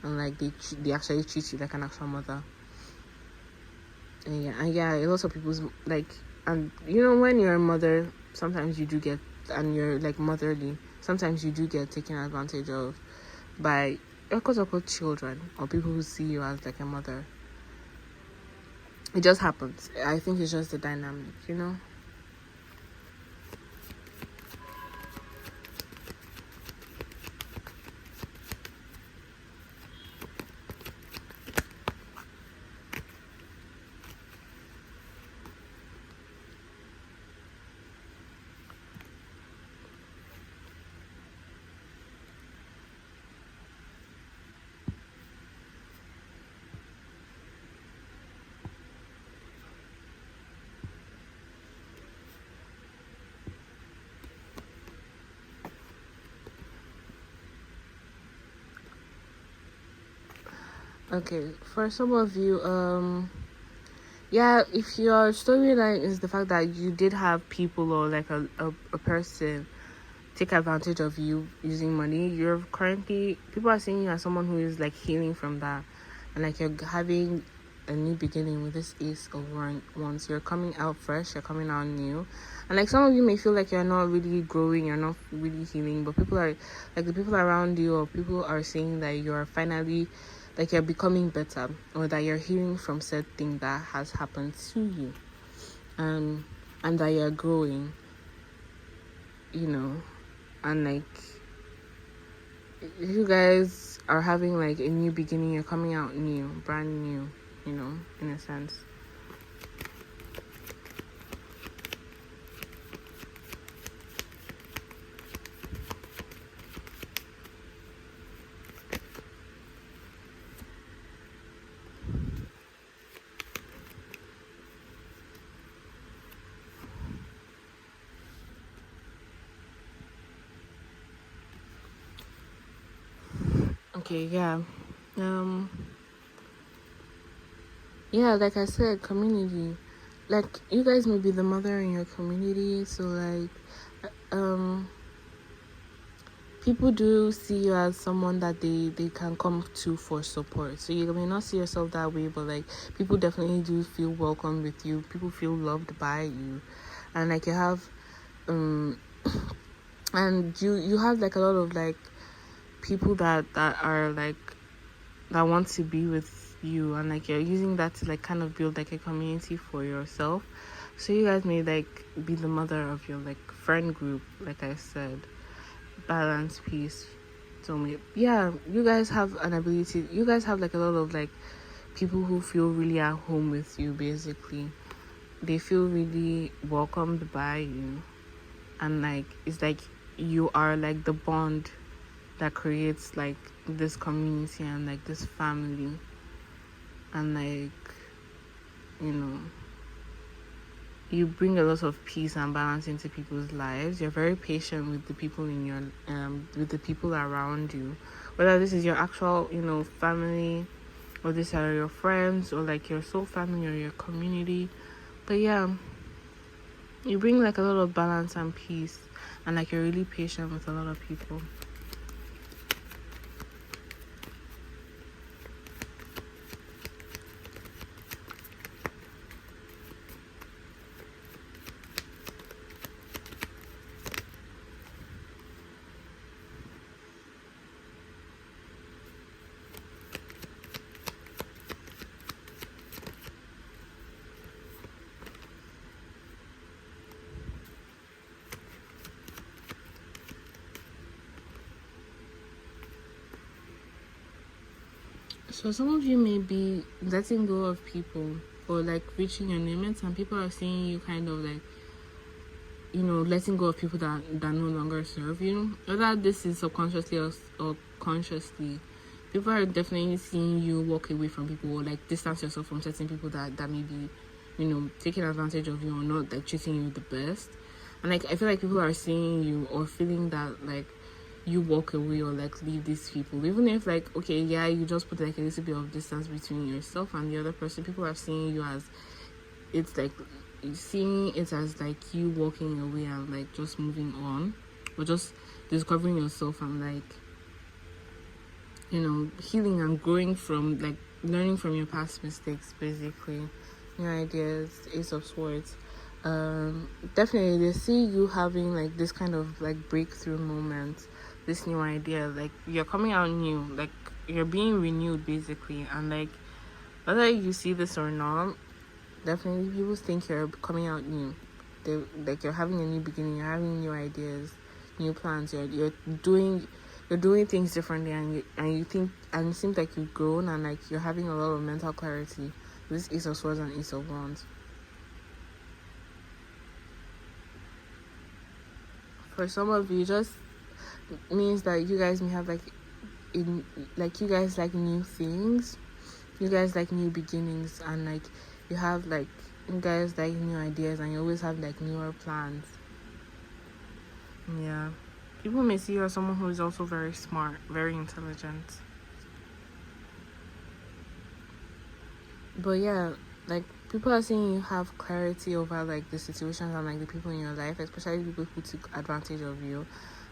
and like they actually treat you like an actual mother. And yeah, a lot of people's like, and when you're a mother, sometimes you do get, and you're like motherly, sometimes you do get taken advantage of by quote children or people who see you as like a mother. It just happens. I think it's just the dynamic, Okay, for some of you, yeah, if your storyline is the fact that you did have people or like a person take advantage of you using money, you're currently, people are seeing you as someone who is like healing from that, and like you're having a new beginning with this Ace of Wands. You're coming out fresh, you're coming out new, and like some of you may feel like you're not really growing, you're not really healing, but people are like, the people around you or people are saying that you're finally, like, you're becoming better, or that you're healing from said thing that has happened to you, and that you're growing, you know. And like, you guys are having like a new beginning, you're coming out new, brand new, you know, in a sense. Okay, yeah. um yeah, like I said, community, like you guys may be the mother in your community, so like people do see you as someone that they can come to for support. So you may not see yourself that way, but like people definitely do feel welcome with you, people feel loved by you, and like you have um and you have like a lot of like people that are like, that want to be with you, and like you're using that to like kind of build like a community for yourself. So you guys may like be the mother of your like friend group, like I said, balance, peace. So yeah, you guys have an ability, you guys have like a lot of like people who feel really at home with you. Basically, they feel really welcomed by you, and like it's like you are like the bond that creates like this community and like this family, and like, you know, you bring a lot of peace and balance into people's lives. You're very patient with the people in your with the people around you, whether this is your actual, you know, family, or these are your friends, or like your soul family or your community. But yeah, you bring like a lot of balance and peace, and like you're really patient with a lot of people. So some of you may be letting go of people, or like reaching your limits, and people are seeing you kind of like, you know, letting go of people that no longer serve you. Whether this is subconsciously or consciously, people are definitely seeing you walk away from people, or like distance yourself from certain people that may be, you know, taking advantage of you, or not like treating you the best. And like I feel like people are seeing you or feeling that like you walk away or like leave these people, even if like, okay, yeah, you just put like a little bit of distance between yourself and the other person. People are seeing you as, it's like seeing it as like you walking away and like just moving on, or just discovering yourself and like, you know, healing and growing from like learning from your past mistakes. Basically, new ideas, Ace of Swords. Definitely they see you having like this kind of like breakthrough moment, this new idea, like you're coming out new, like you're being renewed basically. And like whether you see this or not, definitely people think you're coming out new. They like, you're having a new beginning, you're having new ideas, new plans, you're doing things differently, and you think, and it seems like you've grown, and like you're having a lot of mental clarity. This Ace of Swords and Ace of Wands. For some of you, just means that you guys may have like like you guys like new things, you guys like new beginnings, and like you have like, you guys like new ideas, and you always have like newer plans. Yeah, people may see you as someone who is also very smart, very intelligent. But yeah, like people are saying you have clarity over like the situations and like the people in your life, especially people who took advantage of you,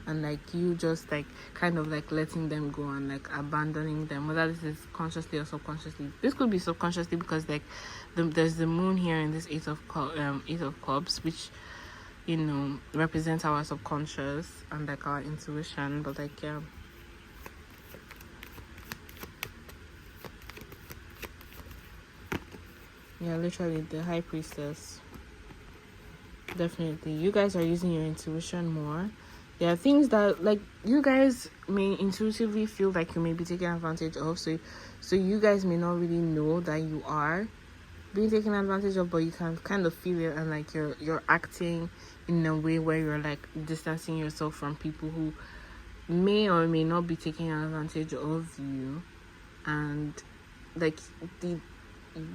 and like you just like kind of like letting them go and like abandoning them, whether this is consciously or subconsciously. This could be subconsciously because like there's the moon here in this eight of cups, which represents our subconscious and like our intuition. But like yeah, literally the high priestess. Definitely, you guys are using your intuition more. There are things that like you guys may intuitively feel like you may be taken advantage of, so you guys may not really know that you are being taken advantage of, but you can kind of feel it, and like you're acting in a way where you're like distancing yourself from people who may or may not be taking advantage of you. And like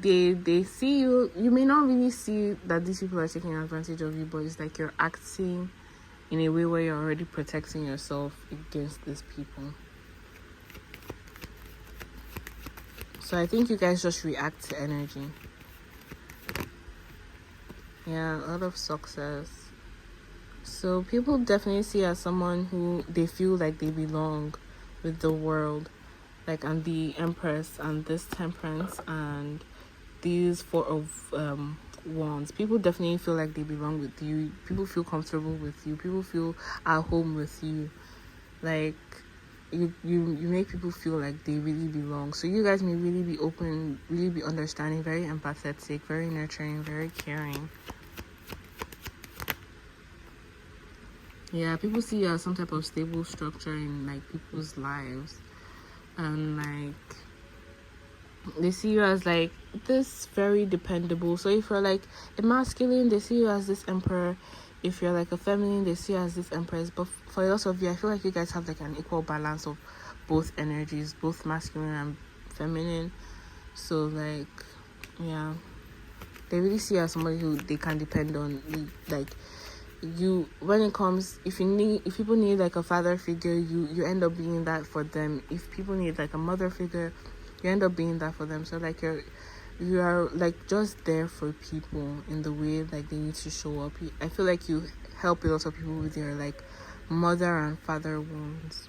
they see you may not really see that these people are taking advantage of you, but it's like you're acting in a way where you're already protecting yourself against these people. So I think you guys just react to energy. Yeah, a lot of success. So people definitely see as someone who they feel like they belong with the world, like, and the Empress and this Temperance and these Four of Wands. People definitely feel like they belong with you. People feel comfortable with you. People feel at home with you. Like you make people feel like they really belong. So you guys may really be open, really be understanding, very empathetic, very nurturing, very caring. Yeah, people see you as some type of stable structure in like people's lives, and like they see you as like this very dependable. So if you're like a masculine, they see you as this emperor. If you're like a feminine, they see you as this empress. But for a lot of you, I feel like you guys have like an equal balance of both energies, both masculine and feminine. So like yeah, they really see you as somebody who they can depend on. Like you, when it comes, if people need like a father figure, you end up being that for them. If people need like a mother figure, you end up being that for them. So like you are like just there for people in the way like they need to show up. I feel like you help a lot of people with their like mother and father wounds.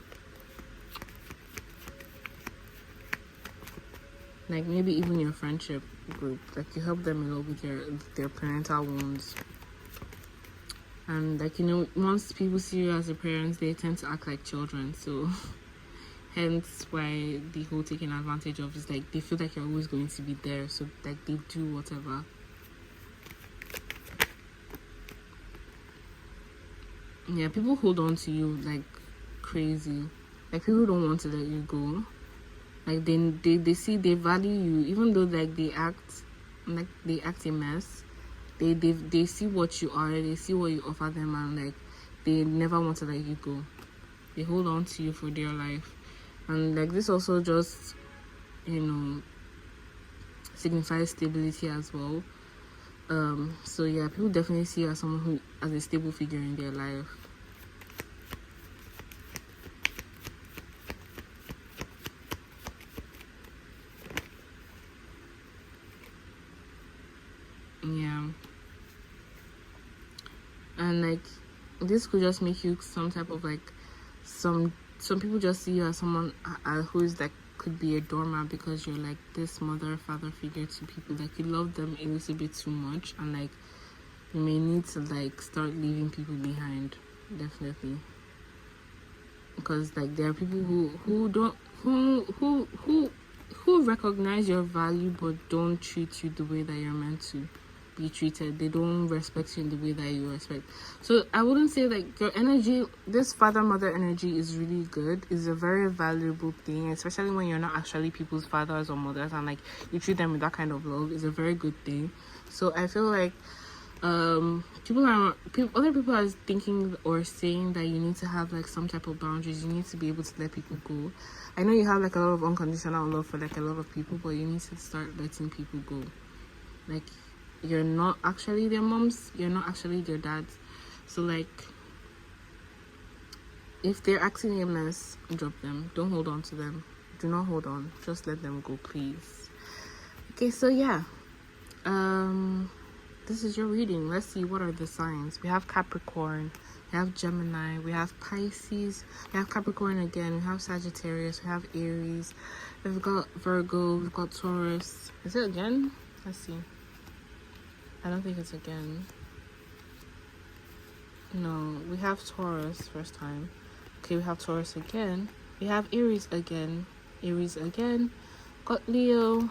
Like maybe even your friendship group, like you help them a lot with their parental wounds. And like once people see you as a parent, they tend to act like children. So hence why the whole taking advantage of is like they feel like you're always going to be there, so like they do whatever. Yeah, people hold on to you like crazy. Like people don't want to let you go. Like they see they value you, even though like they act a mess. They see what you are, they see what you offer them, and like they never want to let you go. They hold on to you for dear life. And like this also just signifies stability as well. So yeah, people definitely see you as someone who as a stable figure in their life. Yeah. And like this could just make you some type of like some people just see you as someone who's like could be a doormat, because you're like this mother father figure to people. Like you love them a little bit too much, and like you may need to like start leaving people behind. Definitely, because like there are people who don't who recognize your value but don't treat you the way that you're meant to be treated. They don't respect you in the way that you respect. So I wouldn't say like your energy, this father mother energy is really good. It's a very valuable thing, especially when you're not actually people's fathers or mothers, and like you treat them with that kind of love. It's a very good thing. So I feel like other people are thinking or saying that you need to have like some type of boundaries. You need to be able to let people go. I know you have like a lot of unconditional love for like a lot of people, but you need to start letting people go. Like you're not actually their moms, you're not actually their dads. So like if they're acting a mess, drop them. Don't hold on to them. Do not hold on. Just let them go, please. Okay, so yeah, this is your reading. Let's see, what are the signs? We have Capricorn, we have Gemini, we have Pisces, we have Capricorn again, we have Sagittarius, we have Aries, we've got Virgo, we've got Taurus. Is it again? Let's see. I don't think it's again. No, we have Taurus first time. Okay, we have Taurus again. We have Aries again. Aries again. Got Leo.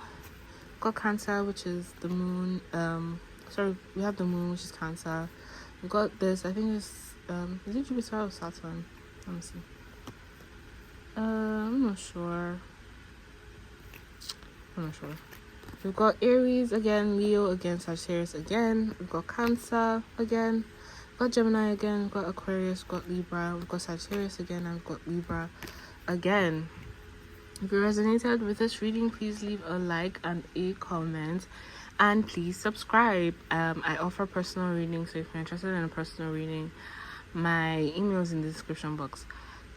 Got Cancer, which is the moon. Sorry, we have the moon, which is Cancer. We got this. I think it's is it Jupiter or Saturn? Let me see. I'm not sure. We've got Aries again, Leo again, Sagittarius again. We've got Cancer again. We've got Gemini again. We've got Aquarius. We've got Libra. We've got Sagittarius again, and we've got Libra again. If you resonated with this reading, please leave a like and a comment, and please subscribe. I offer personal readings, so if you're interested in a personal reading, my email is in the description box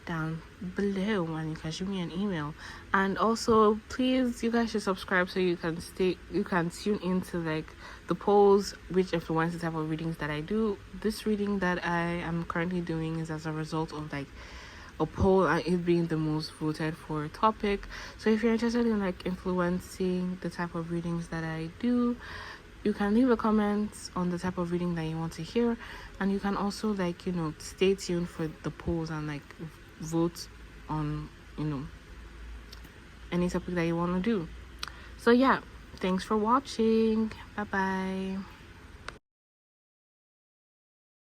down below, and you can shoot me an email. And also, please, you guys should subscribe so you can tune into like the polls, which influence the type of readings that I do. This reading that I am currently doing is as a result of like a poll and it being the most voted for topic. So if you're interested in like influencing the type of readings that I do, you can leave a comment on the type of reading that you want to hear, and you can also like, you know, stay tuned for the polls and like vote on, you know, any topic that you want to do. So yeah, thanks for watching. Bye bye.